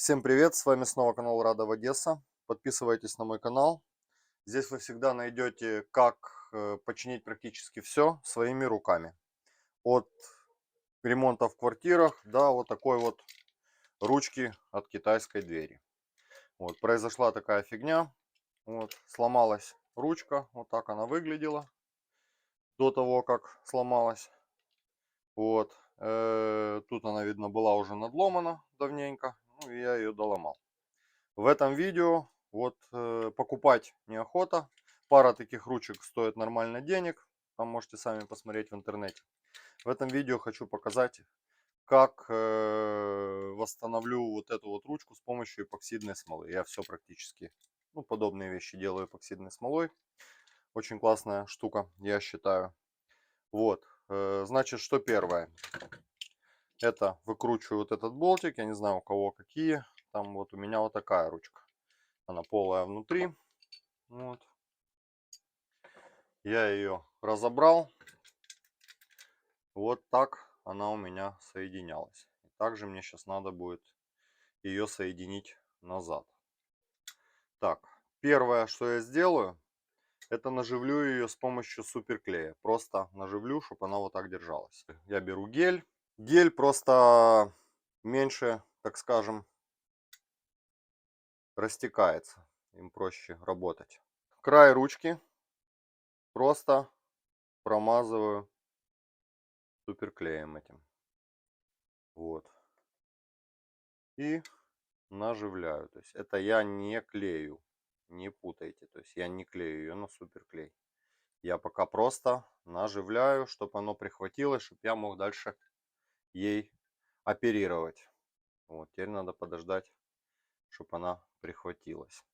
Всем привет, с вами снова канал Радов Одесса. Подписывайтесь на мой канал. Здесь вы всегда найдете, как починить практически все своими руками. От ремонта в квартирах до вот такой вот ручки от китайской двери. Вот, произошла такая фигня. Вот, сломалась ручка, вот так она выглядела до того, как сломалась. Вот, тут она, видно, была уже надломана давненько, ну и я ее доломал. В этом видео вот покупать неохота. Пара таких ручек стоит нормально денег. Там можете сами посмотреть в интернете. В этом видео хочу показать, как восстановлю вот эту вот ручку с помощью эпоксидной смолы. Я все практически, ну, подобные вещи делаю эпоксидной смолой. Очень классная штука, я считаю. Вот, значит, что первое? Это выкручиваю вот этот болтик. Я не знаю, у кого какие. Там вот у меня вот такая ручка. Она полая внутри. Вот. Я ее разобрал. Вот так она у меня соединялась. Также мне сейчас надо будет ее соединить назад. Так, первое, что я сделаю, это наживлю ее с помощью суперклея. Просто наживлю, чтобы она вот так держалась. Я беру гель. Гель просто меньше, так скажем, растекается. Им проще работать. Край ручки просто промазываю суперклеем этим. Вот. И наживляю. То есть это я не клею. Не путайте. То есть я не клею ее на суперклей. Я пока просто наживляю, чтобы оно прихватилось, чтобы я мог дальше ей оперировать. Вот, теперь надо подождать, чтобы она прихватилась.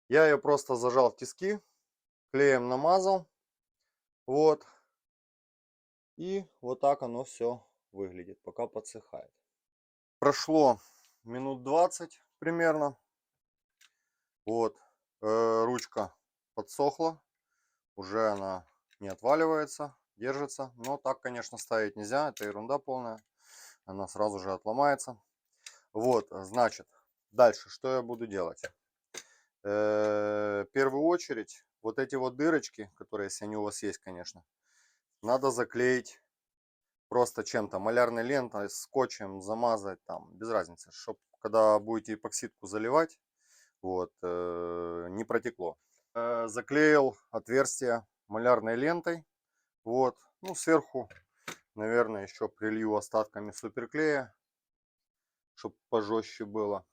Я ее просто зажал в тиски, клеем намазал. Вот. И вот так оно все выглядит, пока подсыхает. Прошло минут 20 примерно. Вот, ручка подсохла, уже она не отваливается, держится. Но так, конечно, ставить нельзя, это ерунда полная. Она сразу же отломается. Вот, значит, дальше что я буду делать? В первую очередь, вот эти вот дырочки, которые, если они у вас есть, конечно, надо заклеить просто чем-то, малярной лентой, скотчем замазать, там, без разницы, чтобы когда будете эпоксидку заливать, вот, не протекло. Заклеил отверстие малярной лентой. Вот, ну, сверху, наверное, еще прилью остатками суперклея, чтобы пожестче было.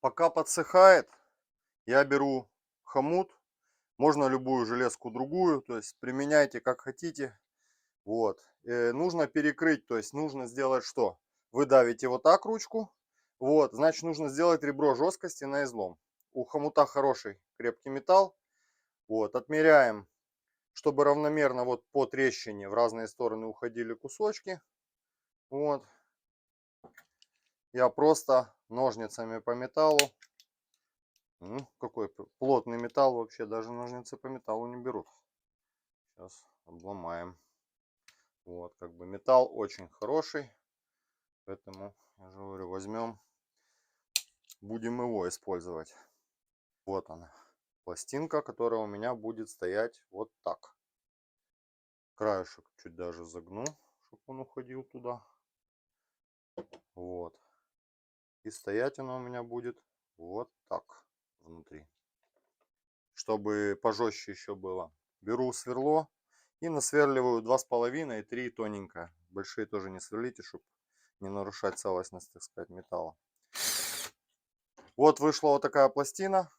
Пока подсыхает, я беру хомут. Можно любую железку другую, то есть применяйте как хотите. Вот, нужно перекрыть, то есть нужно сделать что? Вы давите вот так ручку, вот, значит, нужно сделать ребро жесткости на излом. У хомута хороший крепкий металл. Вот, отмеряем, чтобы равномерно вот по трещине в разные стороны уходили кусочки. Вот, я просто ножницами по металлу. Какой плотный металл, вообще даже ножницы по металлу не берут. Сейчас обломаем. Вот, как бы металл очень хороший, поэтому, я же говорю, возьмем, будем его использовать. Вот она, пластинка, которая у меня будет стоять вот так. Краешек чуть даже загну, чтобы он уходил туда. Вот. И стоять она у меня будет вот так внутри. Чтобы пожестче еще было. Беру сверло и насверливаю 2,5 и 3 тоненько. Большие тоже не сверлите, чтобы не нарушать целостность, так сказать, металла. Вот вышла вот такая пластина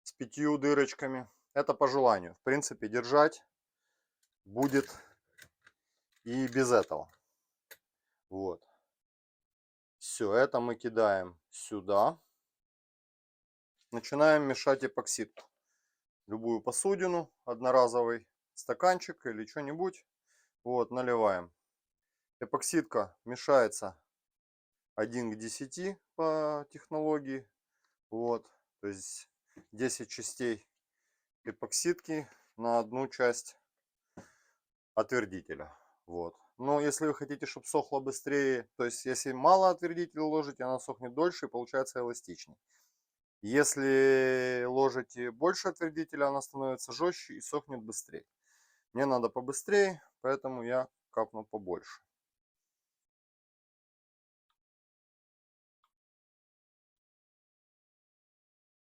с 5 дырочками. Это по желанию. В принципе, держать будет и без этого. Вот. Все, это мы кидаем сюда. Начинаем мешать эпоксидку. Любую посудину, одноразовый стаканчик или что-нибудь. Вот, наливаем. Эпоксидка мешается 1 к 10 по технологии. Вот, то есть 10 частей эпоксидки на одну часть отвердителя. Вот. Но если вы хотите, чтобы сохло быстрее, то есть если мало отвердителя ложите, она сохнет дольше и получается эластичнее. Если ложите больше отвердителя, она становится жестче и сохнет быстрее. Мне надо побыстрее, поэтому я капну побольше.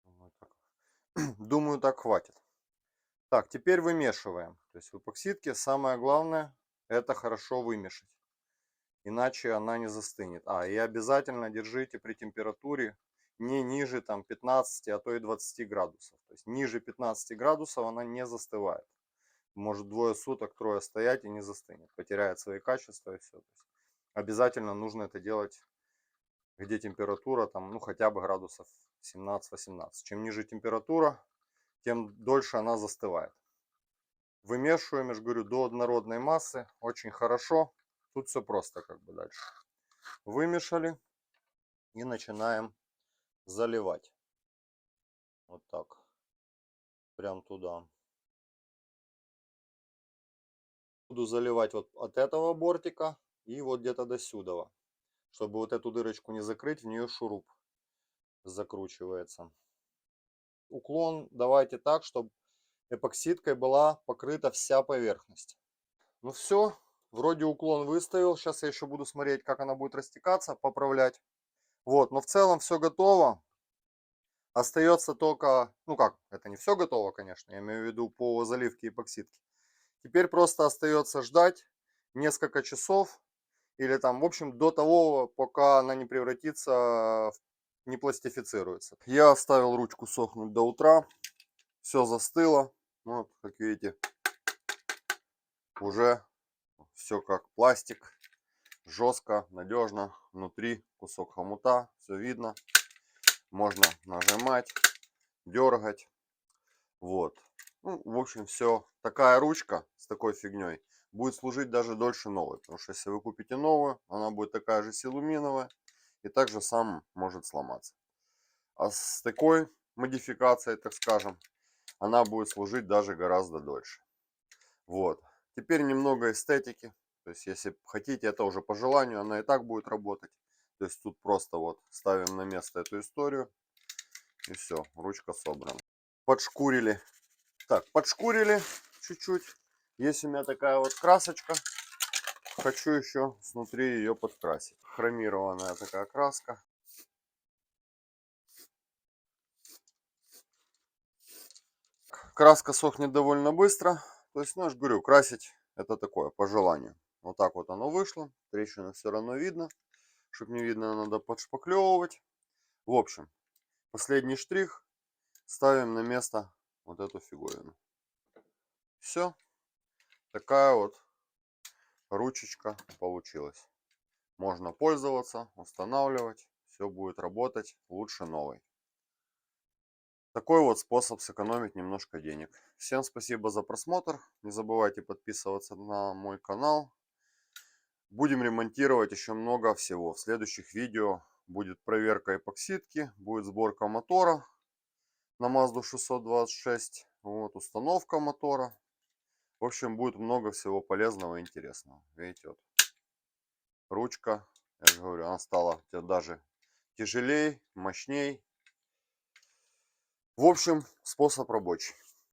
Вот так. Думаю, так хватит. Так, теперь вымешиваем. То есть в эпоксидке самое главное это хорошо вымешать. Иначе она не застынет. И обязательно держите при температуре не ниже там 15, а то и 20 градусов. То есть ниже 15 градусов она не застывает. Может двое суток, трое стоять и не застынет. Потеряет свои качества и все. То есть обязательно нужно это делать, где температура там, ну хотя бы градусов 17-18. Чем ниже температура, тем дольше она застывает. Вымешиваем, я же говорю, до однородной массы. Очень хорошо. Тут все просто как бы дальше. Вымешали и начинаем заливать. Вот так. Прям туда. Буду заливать вот от этого бортика и вот где-то до сюда. Чтобы вот эту дырочку не закрыть, в нее шуруп закручивается. Уклон давайте так, чтобы эпоксидкой была покрыта вся поверхность. Ну все, вроде уклон выставил. Сейчас я еще буду смотреть, как она будет растекаться, поправлять. Вот, но в целом все готово. Остается только, ну как, это не все готово, конечно, я имею в виду по заливке эпоксидки. Теперь просто остается ждать несколько часов или там, в общем, до того, пока она не превратится, не пластифицируется. Я оставил ручку сохнуть до утра, все застыло. Вот, как видите, уже все как пластик, жестко, надежно. Внутри кусок хомута, все видно. Можно нажимать, дергать. Вот. Ну, в общем, все. Такая ручка с такой фигней будет служить даже дольше новой. Потому что если вы купите новую, она будет такая же силуминовая и также сам может сломаться. А с такой модификацией, так скажем, она будет служить даже гораздо дольше. Вот. Теперь немного эстетики. То есть, если хотите, это уже по желанию, она и так будет работать. То есть, тут просто вот ставим на место эту историю. И все, ручка собрана. Подшкурили. Так, подшкурили чуть-чуть. Есть у меня такая вот красочка. Хочу еще снутри ее подкрасить. Хромированная такая краска. Краска сохнет довольно быстро. То есть, ну, я же говорю, красить это такое, по желанию. Вот так вот оно вышло. Трещины все равно видно. Чтобы не видно, надо подшпаклевывать. В общем, последний штрих. Ставим на место вот эту фиговину. Все. Такая вот ручечка получилась. Можно пользоваться, устанавливать. Все будет работать лучше новой. Такой вот способ сэкономить немножко денег. Всем спасибо за просмотр. Не забывайте подписываться на мой канал. Будем ремонтировать еще много всего. В следующих видео будет проверка эпоксидки, будет сборка мотора на Mazda 626. Вот, установка мотора. В общем, будет много всего полезного и интересного. Видите, вот ручка, я же говорю, она стала даже тяжелее, мощней. В общем, способ рабочий.